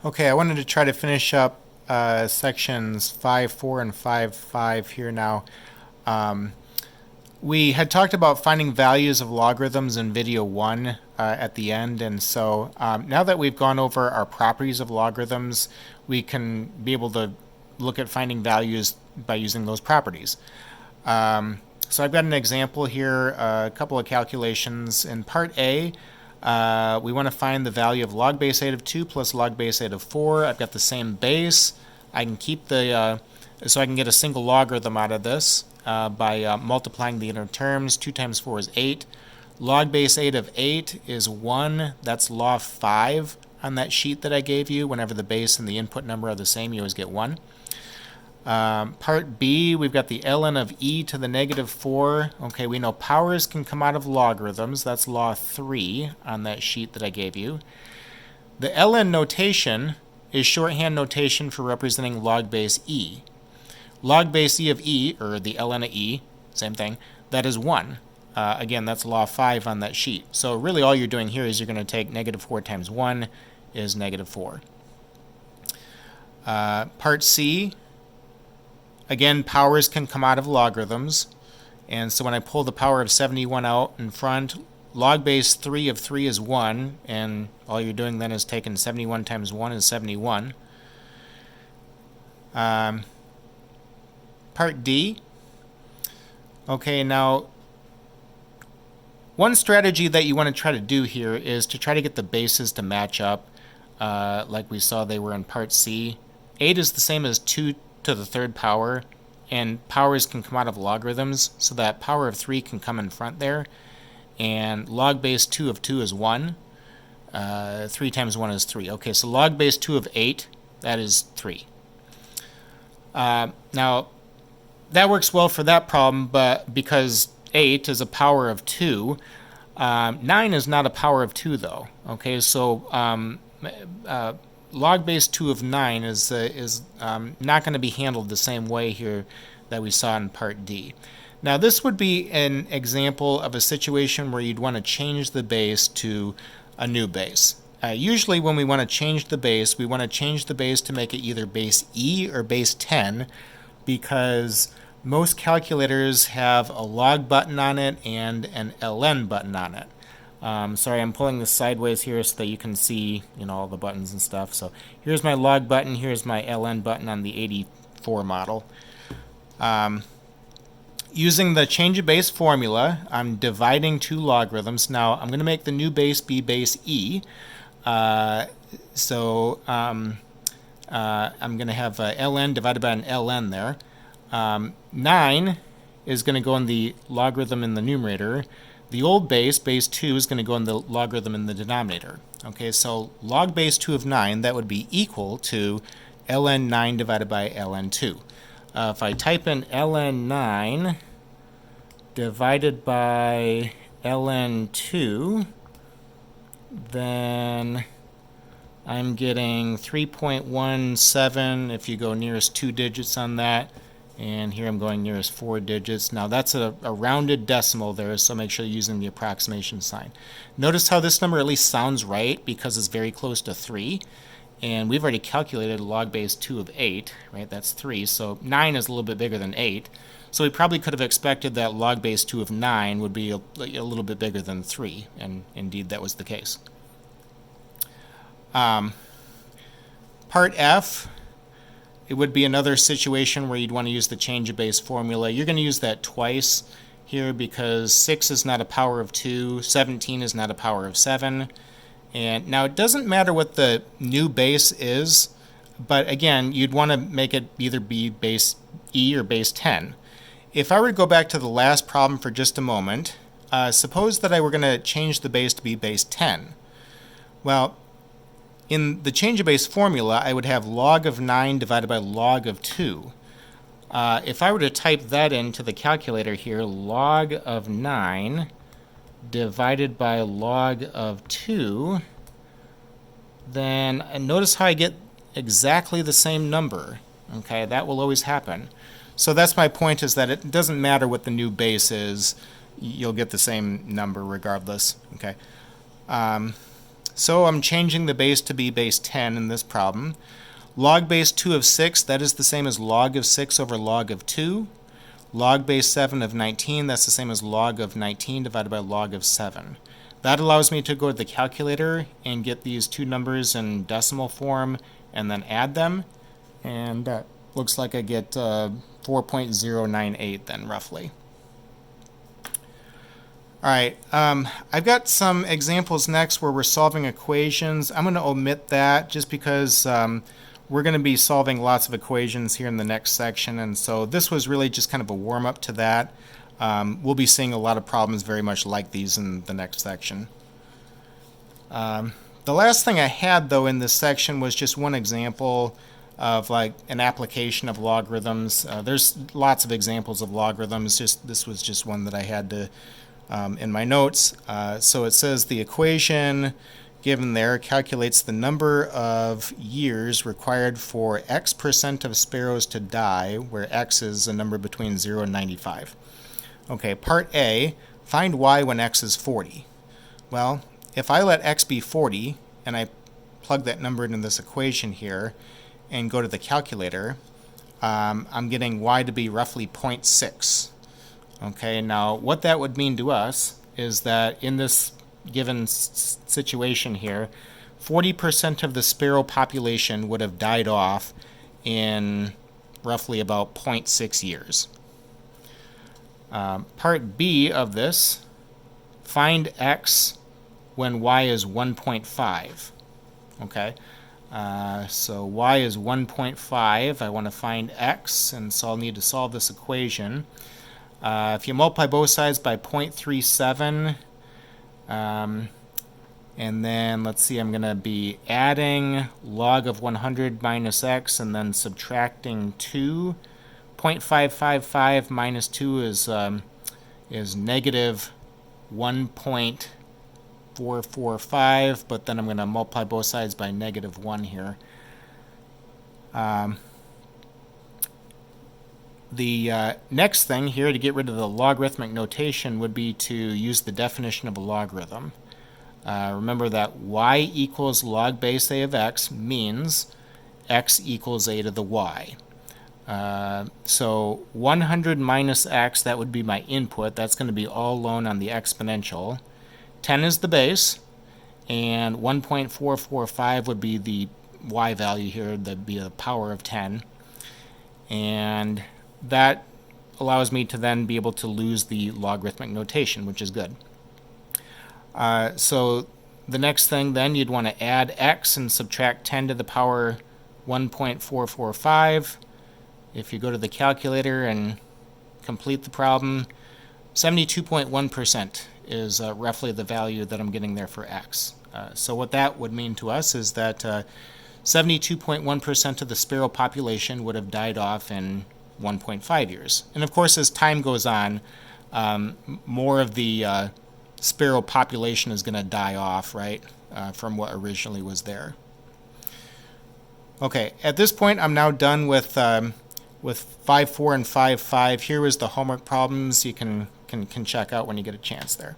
Okay, I wanted to try to finish up sections 5.4 and 5.5 here now. Um, we had talked about finding values of logarithms in video 1 at the end, and so now that we've gone over our properties of logarithms, we can be able to look at finding values by using those properties. So I've got an example here, a couple of calculations. In part A, we want to find the value of log base 8 of 2 plus log base 8 of 4. I've got the same base. I can keep the, so I can get a single logarithm out of this by multiplying the inner terms. 2 times 4 is 8. Log base 8 of 8 is 1. That's law 5 on that sheet that I gave you. Whenever the base and the input number are the same, you always get 1. Part B, we've got the ln of e to the negative 4. Okay, we know powers can come out of logarithms. That's law 3 on that sheet that I gave you. The ln notation is shorthand notation for representing log base e. Log base e of e, or the ln of e, same thing, that is 1. Again, that's law 5 on that sheet. So really all you're doing here is you're going to take negative 4 times 1 is negative 4. Part C, again, powers can come out of logarithms, and so when I pull the power of 71 out in front, log base 3 of 3 is 1, and all you're doing then is taking 71 times 1 is 71. Part D, okay, now one strategy that you want to try to do here is to try to get the bases to match up like we saw they were in part C. 8 is the same as 2 to the third power, and powers can come out of logarithms, so that power of 3 can come in front there, and log base 2 of 2 is 1. 3 times 1 is 3. Okay, so log base 2 of 8, that is 3. Now, that works well for that problem, but because 8 is a power of 2, 9 is not a power of 2, though. Okay, so log base 2 of 9 is not going to be handled the same way here that we saw in part D. Now this would be an example of a situation where you'd want to change the base to a new base. Usually when we want to change the base, we want to change the base to make it either base E or base 10, because most calculators have a log button on it and an ln button on it. Sorry, I'm pulling this sideways here so that you can see, all the buttons and stuff. So here's my log button, here's my ln button on the 84 model. Using the change of base formula, I'm dividing two logarithms. Now I'm going to make the new base be base e. I'm going to have ln divided by an ln there. 9 is going to go in the logarithm in the numerator. The old base, base 2, is going to go in the logarithm in the denominator. Okay, so log base 2 of 9, that would be equal to ln 9 divided by ln 2. If I type in ln 9 divided by ln 2, then I'm getting 3.17 if you go nearest 2 digits on that. And here I'm going nearest 4 digits. Now that's a rounded decimal there, so make sure you're using the approximation sign. Notice how this number at least sounds right because it's very close to 3. And we've already calculated log base 2 of 8, right? That's 3. So 9 is a little bit bigger than 8. So we probably could have expected that log base 2 of 9 would be a little bit bigger than 3. And indeed that was the case. Part F, it would be another situation where you'd want to use the change of base formula. You're going to use that twice here because 6 is not a power of 2, 17 is not a power of 7. And now it doesn't matter what the new base is, but again, you'd want to make it either be base E or base 10. If I were to go back to the last problem for just a moment, suppose that I were going to change the base to be base 10. Well, in the change of base formula, I would have log of 9 divided by log of 2. If I were to type that into the calculator here, log of 9 divided by log of 2, then notice how I get exactly the same number. Okay, that will always happen. So that's my point, is that it doesn't matter what the new base is, you'll get the same number regardless. Okay. So I'm changing the base to be base 10 in this problem. Log base 2 of 6, that is the same as log of 6 over log of 2. Log base 7 of 19, that's the same as log of 19 divided by log of 7. That allows me to go to the calculator and get these two numbers in decimal form and then add them. And that looks like I get 4.098 then, roughly. Alright, I've got some examples next where we're solving equations. I'm going to omit that just because we're going to be solving lots of equations here in the next section, and so this was really just kind of a warm-up to that. We'll be seeing a lot of problems very much like these in the next section. The last thing I had, though, in this section was just one example of like an application of logarithms. There's lots of examples of logarithms. This was just one that I had to in my notes. So it says the equation given there calculates the number of years required for X% of sparrows to die, where X is a number between 0 and 95. Okay, part A, find Y when X is 40. Well, if I let X be 40, and I plug that number into this equation here, and go to the calculator, I'm getting Y to be roughly 0.6. Okay, now what that would mean to us is that in this given situation here, 40% of the sparrow population would have died off in roughly about 0.6 years. Part B of this, find X when Y is 1.5. Okay, so Y is 1.5. I want to find X, and so I'll need to solve this equation. If you multiply both sides by 0.37, and then let's see, I'm going to be adding log of 100 minus X and then subtracting 2. 0.555 minus 2 is negative 1.445, but then I'm going to multiply both sides by negative 1 here. The next thing here to get rid of the logarithmic notation would be to use the definition of a logarithm. Remember that y equals log base a of x means x equals a to the y. So 100 minus x, that would be my input. That's going to be all alone on the exponential. 10 is the base, and 1.445 would be the y value here. That would be the power of 10. And that allows me to then be able to lose the logarithmic notation, which is good. So the next thing then, you'd want to add x and subtract 10 to the power 1.445. If you go to the calculator and complete the problem, 72.1% is roughly the value that I'm getting there for x. So what that would mean to us is that 72.1% of the sparrow population would have died off in 1.5 years. And of course, as time goes on, more of the sparrow population is going to die off, right, from what originally was there. Okay, at this point, I'm now done with 5.4 and 5.5. Here is the homework problems you can check out when you get a chance there.